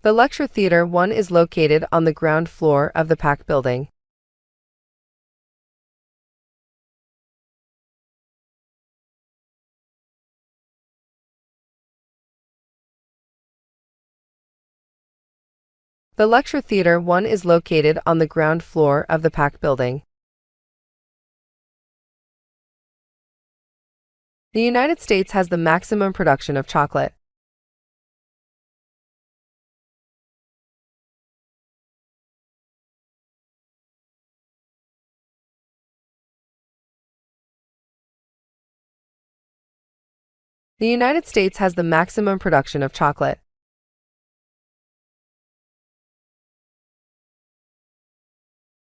The Lecture Theater 1 is located on the ground floor of the PAC building. The Lecture Theater 1 is located on the ground floor of the PAC building. The United States has the maximum production of chocolate. The United States has the maximum production of chocolate.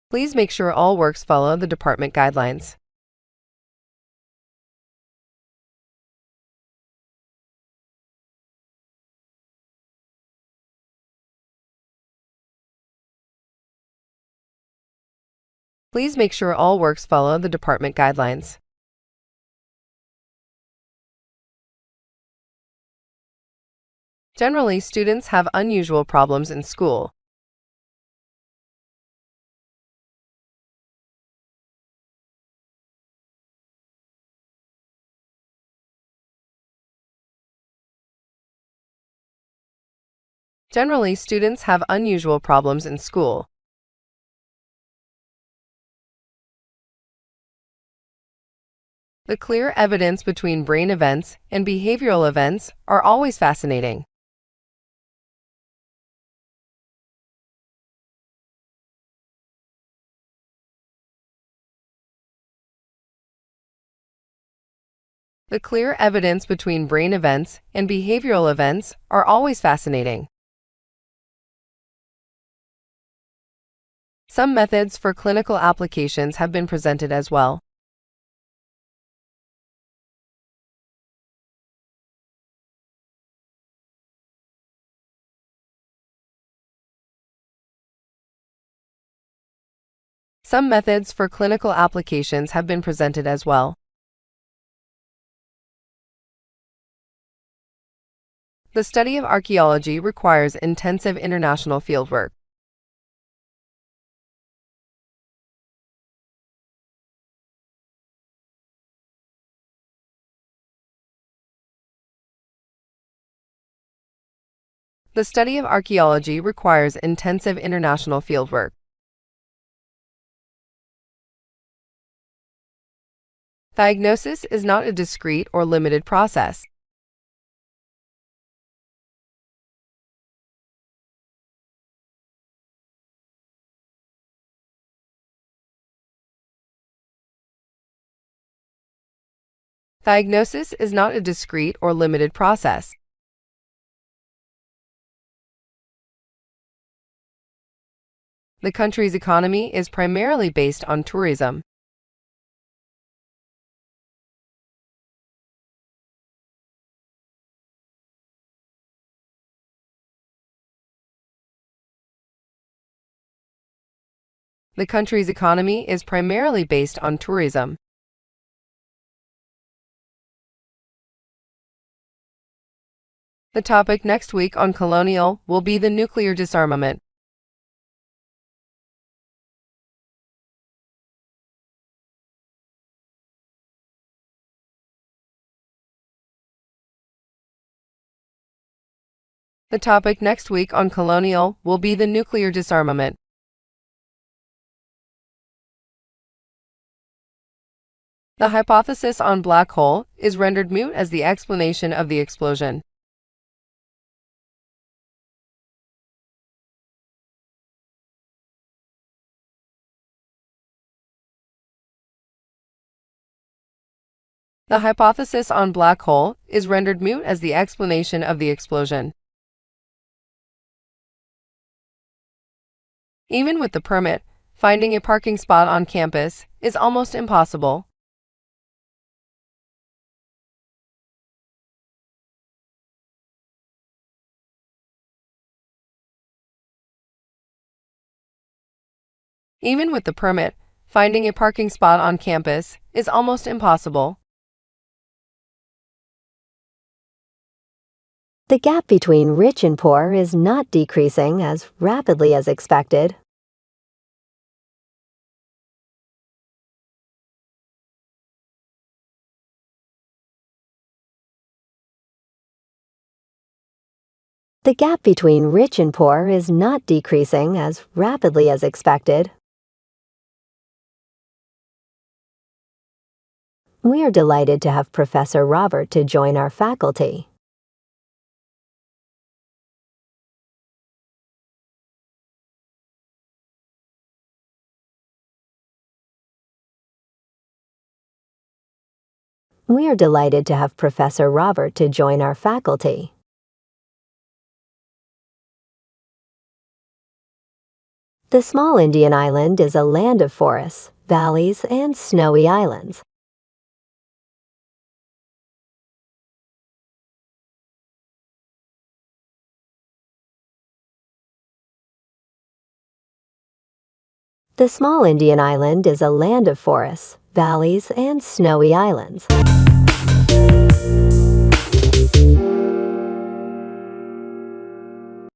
Please make sure all works follow the department guidelines. Please make sure all works follow the department guidelines. Generally, students have unusual problems in school. Generally, students have unusual problems in school. The clear evidence between brain events and behavioral events are always fascinating. The clear evidence between brain events and behavioral events are always fascinating. Some methods for clinical applications have been presented as well. Some methods for clinical applications have been presented as well. The study of archaeology requires intensive international fieldwork. The study of archaeology requires intensive international fieldwork. Diagnosis is not a discrete or limited process. Diagnosis is not a discrete or limited process. The country's economy is primarily based on tourism. The country's economy is primarily based on tourism. The topic next week on Colonial will be the nuclear disarmament. The topic next week on Colonial will be the nuclear disarmament. The hypothesis on black hole is rendered moot as the explanation of the explosion. The hypothesis on black hole is rendered moot as the explanation of the explosion. Even with the permit, finding a parking spot on campus is almost impossible. Even with the permit, finding a parking spot on campus is almost impossible. The gap between rich and poor is not decreasing as rapidly as expected. The gap between rich and poor is not decreasing as rapidly as expected. We are delighted to have Professor Robert to join our faculty. We are delighted to have Professor Robert to join our faculty. The small Indian island is a land of forests, valleys, and snowy islands. The small Indian island is a land of forests, valleys, and snowy islands.